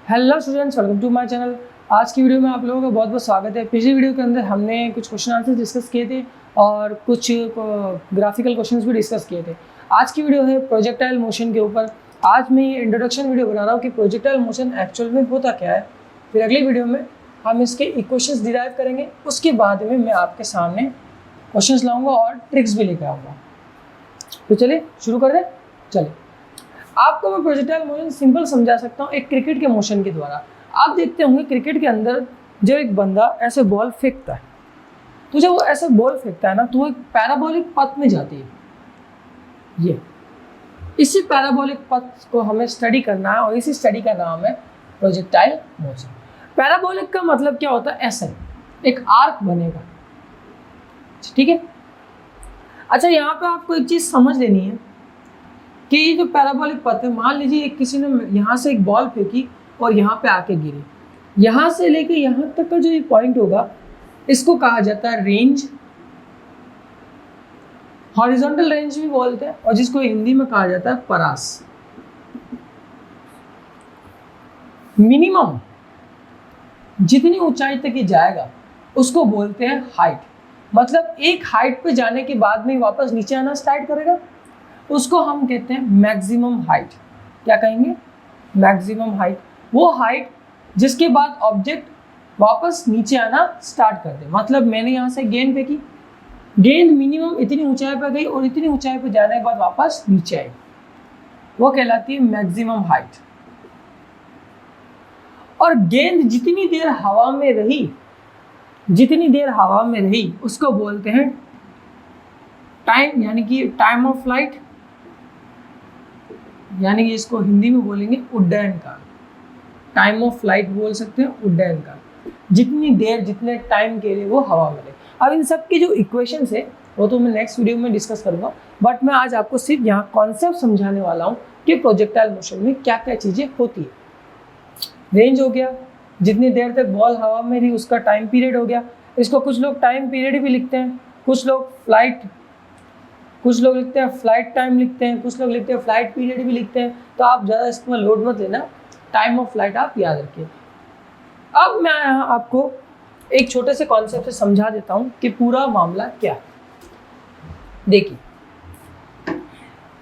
Hello students, welcome to my channel. आज की video में आप लोगों का बहुत बहुत स्वागत है। पिछली वीडियो के अंदर हमने कुछ क्वेश्चन आंसर डिस्कस किए थे और कुछ ग्राफिकल क्वेश्चंस भी डिस्कस किए थे। आज की वीडियो है प्रोजेक्टाइल मोशन के ऊपर। आज मैं ये इंट्रोडक्शन वीडियो बना रहा हूँ कि प्रोजेक्टाइल मोशन एक्चुअल में होता क्या है। फिर अगली वीडियो में हम इसके इक्वेशंस डिराइव करेंगे। उसके बाद में मैं आपके सामने क्वेश्चंस लाऊंगा और ट्रिक्स भी लेकर आऊँगा। तो चलिए शुरू कर दें। चलिए, आपको मैं प्रोजेक्टाइल मोशन सिंपल समझा सकता हूँ एक क्रिकेट के मोशन के द्वारा। आप देखते होंगे क्रिकेट के अंदर जब एक बंदा ऐसे बॉल फेंकता है, तो जब वो ऐसे बॉल फेंकता है ना, तो वो एक पैराबोलिक पथ में जाती है। ये इसी पैराबोलिक पथ को हमें स्टडी करना है और इसी स्टडी का नाम है प्रोजेक्टाइल मोशन। पैराबोलिक का मतलब क्या होता है? ऐसा एक आर्क बनेगा, ठीक है। अच्छा, यहाँ पे आपको एक चीज़ समझ लेनी है कि ये जो पैराबोलिक पथ है, मान लीजिए किसी ने यहाँ से एक बॉल फेंकी और यहाँ पे आके गिरी। यहाँ से लेके यहाँ तक का जो ये पॉइंट होगा, इसको कहा जाता है रेंज, हॉरिजॉन्टल रेंज भी बोलते हैं, और जिसको हिंदी में कहा जाता है परास। मिनिमम जितनी ऊंचाई तक ये जाएगा उसको बोलते हैं हाइट। मतलब एक हाइट पे जाने के बाद में वापस नीचे आना स्टार्ट करेगा, उसको हम कहते हैं मैक्सिमम हाइट। क्या कहेंगे? Maximum height. वो हाइट जिसके बाद ऑब्जेक्ट वापस नीचे आना स्टार्ट कर दे। मतलब मैंने यहाँ से गेंद फेंकी, गेंद मिनिमम इतनी ऊंचाई पर गई और इतनी ऊंचाई पर जाने के बाद वापस नीचे आई, वो कहलाती है मैक्सिमम हाइट। और गेंद जितनी देर हवा में रही, जितनी देर हवा में रही, उसको बोलते हैं टाइम, यानी कि टाइम ऑफ फ्लाइट, यानी कि इसको हिंदी में बोलेंगे उड्डयन काल। टाइम ऑफ फ्लाइट बोल सकते हैं, उड्डयन काल। जितनी देर, जितने टाइम के लिए वो हवा में रहे। अब इन सब की जो इक्वेशंस है वो तो मैं नेक्स्ट वीडियो में डिस्कस करूंगा, बट मैं आज आपको सिर्फ यहाँ कॉन्सेप्ट समझाने वाला हूँ कि प्रोजेक्टाइल मोशन में क्या क्या चीज़ें होती है। रेंज हो गया, जितनी देर तक बॉल हवा में रही उसका टाइम पीरियड हो गया। इसको कुछ लोग टाइम पीरियड भी लिखते हैं, कुछ लोग लिखते हैं फ्लाइट टाइम लिखते हैं, कुछ लोग लिखते हैं फ्लाइट पीरियड भी लिखते हैं। तो आप ज़्यादा इसमें लोड मत लेना, टाइम ऑफ फ्लाइट आप याद रखिए। अब मैं यहाँ आपको एक छोटे से कॉन्सेप्ट से समझा देता हूँ कि पूरा मामला क्या है। देखिए,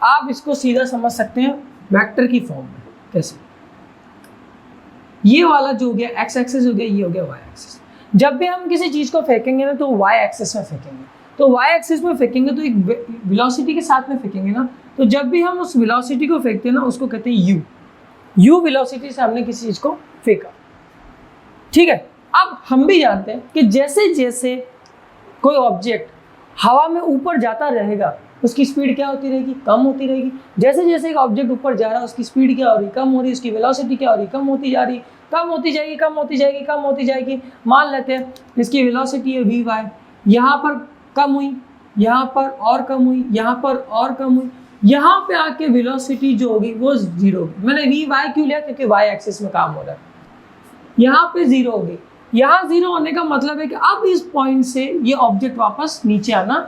आप इसको सीधा समझ सकते हैं वेक्टर की फॉर्म में। कैसे? ये वाला जो हो गया एक्स एक्सिस हो गया, ये हो गया वाई एक्सिस। जब भी हम किसी चीज़ को फेंकेंगे ना, तो वाई एक्सिस में फेंकेंगे। तो वाई एक्सिस में फेंकेंगे तो एक वेलोसिटी के साथ में फेंकेंगे ना। तो जब भी हम उस वेलोसिटी को फेंकते हैं ना, उसको कहते हैं यू वेलोसिटी से हमने किसी चीज़ को फेंका, ठीक है। अब हम भी जानते हैं कि जैसे जैसे कोई ऑब्जेक्ट हवा में ऊपर जाता रहेगा, उसकी स्पीड क्या होती रहेगी? कम होती रहेगी। जैसे जैसे एक ऑब्जेक्ट ऊपर जा रहा है, उसकी स्पीड क्या हो रही? कम हो रही। उसकी वेलोसिटी क्या हो रही? कम होती जा रही, कम होती जाएगी, कम होती जाएगी, कम होती जाएगी। मान लेते हैं इसकी वेलोसिटी है वी वाई, यहाँ पर कम हुई, यहाँ पर और कम हुई, यहाँ पर और कम हुई, यहाँ पे आके वेलोसिटी जो होगी वो जीरो होगी। मैंने वी वाई क्यों लिया? क्योंकि वाई एक्सिस में काम हो रहा है। यहाँ पे जीरो हो गई। यहाँ जीरो होने का मतलब है कि अब इस पॉइंट से ये ऑब्जेक्ट वापस नीचे आना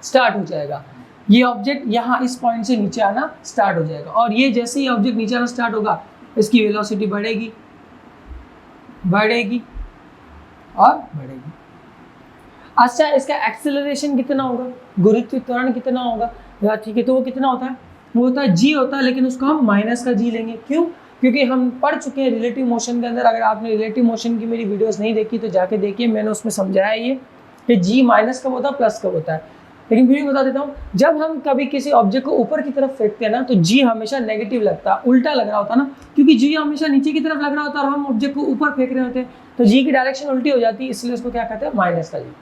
स्टार्ट हो जाएगा। ये ऑब्जेक्ट यहाँ इस पॉइंट से नीचे आना स्टार्ट हो जाएगा, और ये जैसे ही ऑब्जेक्ट नीचे आना स्टार्ट होगा, इसकी वेलोसिटी बढ़ेगी, बढ़ेगी और बढ़ेगी। अच्छा, इसका एक्सेलरेशन कितना होगा? गुरुत्व त्वरण कितना होगा? ठीक है, तो वो कितना होता है? वो होता है जी होता है, लेकिन उसको हम माइनस का जी लेंगे। क्यों? क्योंकि हम पढ़ चुके हैं रिलेटिव मोशन के अंदर। अगर आपने रिलेटिव मोशन की मेरी वीडियोस नहीं देखी तो जाके देखिए, मैंने उसमें समझाया ये कि जी माइनस कब होता है, प्लस कब होता है। लेकिन फिर भी बता देता हूँ, जब हम कभी किसी ऑब्जेक्ट को ऊपर की तरफ फेंकते हैं ना, तो जी हमेशा नेगेटिव लगता है, उल्टा लग रहा होता है ना, क्योंकि जी हमेशा नीचे की तरफ लग रहा होता है और हम ऑब्जेक्ट को ऊपर फेंक रहे होते हैं, तो जी की डायरेक्शन उल्टी हो जाती है, इसलिए उसको क्या कहते हैं? माइनस का जी।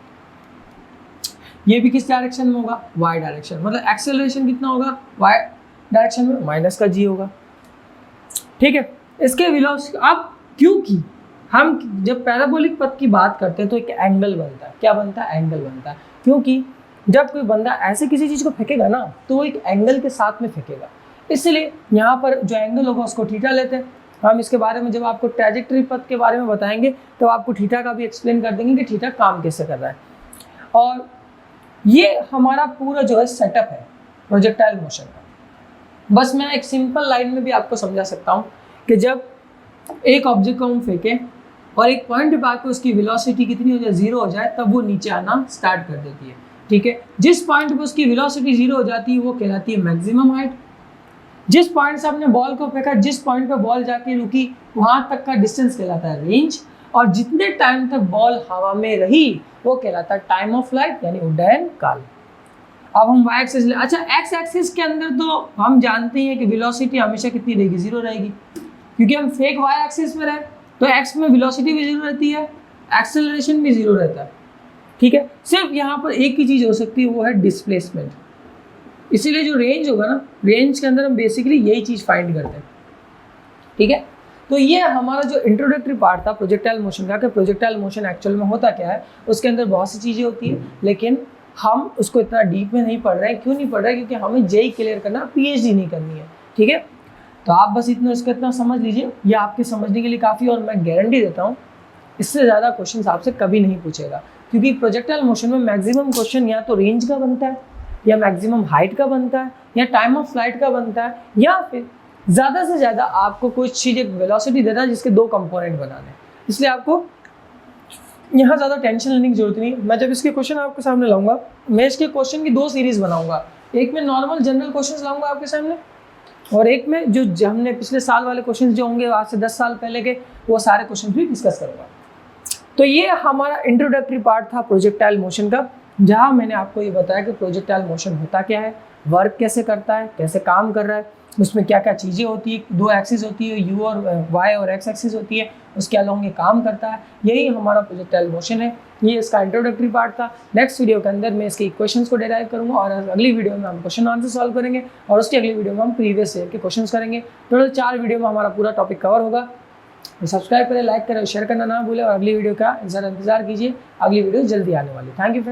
ये भी किस डायरेक्शन में होगा? Y direction. मतलब एक्सेलरेशन कितना होगा? वाई डायरेक्शन में माइनस का जी होगा, ठीक है। इसके वेलोसिटी, अब क्योंकि हम जब पैराबोलिक पथ की बात करते हैं तो एक एंगल बनता है। क्या बनता है? एंगल बनता है। क्योंकि जब कोई बंदा ऐसे किसी चीज़ को फेंकेगा ना, तो वो एक एंगल के साथ में फेंकेगा, इसलिए यहाँ पर जो एंगल होगा उसको थीटा लेते हैं। हम इसके बारे में जब आपको ट्रैजेक्टरी पथ के बारे में बताएंगे तो आपको थीटा का भी एक्सप्लेन कर देंगे कि थीटा काम कैसे कर रहा है। और ये हमारा पूरा जो है सेटअप है प्रोजेक्टाइल मोशन का। बस मैं एक सिंपल लाइन में भी आपको समझा सकता हूँ कि जब एक ऑब्जेक्ट को हम फेंकें और एक पॉइंट पे आकर उसकी वेलोसिटी कितनी हो जाए, 0 हो जाए, तब वो नीचे आना स्टार्ट कर देती है। ठीक है, जिस पॉइंट पे उसकी वेलोसिटी 0 हो जाती है वो कहलाती है मैक्सिमम हाइट। जिस पॉइंट से आपने बॉल को फेंका, जिस पॉइंट पे बॉल जाके रुकी, वहां तक का डिस्टेंस कहलाता है रेंज। और जितने टाइम तक बॉल हवा में रही वो कहलाता है टाइम ऑफ फ्लाइट, यानी उड्डयन काल। अब हम y एक्सिस ले, अच्छा x एक्सिस के अंदर तो हम जानते हैं कि वेलोसिटी हमेशा कितनी रहेगी, 0 रहेगी, क्योंकि हम फेक y एक्सिस में रहे, तो x में वेलोसिटी भी 0 रहती है, एक्सेलरेशन भी 0 रहता है। ठीक है, सिर्फ यहाँ पर एक ही चीज़ हो सकती है, वो है डिस्प्लेसमेंट। इसीलिए जो रेंज होगा ना, रेंज के अंदर हम बेसिकली यही चीज़ फाइंड करते हैं। ठीक है, तो ये हमारा जो इंट्रोडक्टरी पार्ट था प्रोजेक्टाइल मोशन का, कि प्रोजेक्टाइल मोशन एक्चुअल में होता क्या है, उसके अंदर बहुत सी चीज़ें होती है, लेकिन हम उसको इतना डीप में नहीं पढ़ रहे हैं। क्यों नहीं पढ़ रहे हैं? क्योंकि हमें जेई क्लियर करना, पीएचडी नहीं करनी है। ठीक है, तो आप बस इतना समझ लीजिए, ये आपके समझने के लिए काफ़ी। और मैं गारंटी देता हूँ इससे ज़्यादा क्वेश्चन आपसे कभी नहीं पूछेगा, क्योंकि प्रोजेक्टाइल मोशन में मैक्सिमम क्वेश्चन या तो रेंज का बनता है, या मैक्सिमम हाइट का बनता है, या टाइम ऑफ फ्लाइट का बनता है, या फिर ज़्यादा से ज़्यादा आपको कुछ चीज़ एक वेलोसिटी देता है जिसके 2 कंपोनेंट बनाने हैं। इसलिए आपको यहाँ ज़्यादा टेंशन लेने की जरूरत नहीं। मैं जब इसके क्वेश्चन आपके सामने लाऊंगा, मैं इसके क्वेश्चन की 2 सीरीज बनाऊंगा। एक में नॉर्मल जनरल क्वेश्चन लाऊंगा आपके सामने, और एक में जो हमने पिछले साल वाले क्वेश्चन जो होंगे आज से 10 साल पहले के, वो सारे क्वेश्चन भी डिस्कस करूँगा। तो ये हमारा इंट्रोडक्टरी पार्ट था प्रोजेक्टाइल मोशन का, जहाँ मैंने आपको ये बताया कि प्रोजेक्टाइल मोशन होता क्या है, वर्क कैसे करता है, कैसे काम कर रहा है, उसमें क्या क्या चीज़ें होती है, 2 एक्सिस होती है, यू और वाई और एक्स एक्सिस होती है, उसके अलोंग ये काम करता है। यही हमारा प्रोजेक्टाइल मोशन है। ये इसका इंट्रोडक्टरी पार्ट था। नेक्स्ट वीडियो के अंदर मैं इसके इक्वेशंस को डिराइव करूंगा, और अगली वीडियो में हम क्वेश्चन आंसर सॉल्व करेंगे, और उसकी अगली वीडियो में हम प्रीवियस ईयर के क्वेश्चन करेंगे। टोटल 4 वीडियो में हमारा पूरा टॉपिक कवर होगा। तो सब्सक्राइब करें, लाइक करें, शेयर करना ना भूलें, और अगली वीडियो का इंतजार कीजिए। अगली वीडियो जल्दी आने वाली। Thank you friends.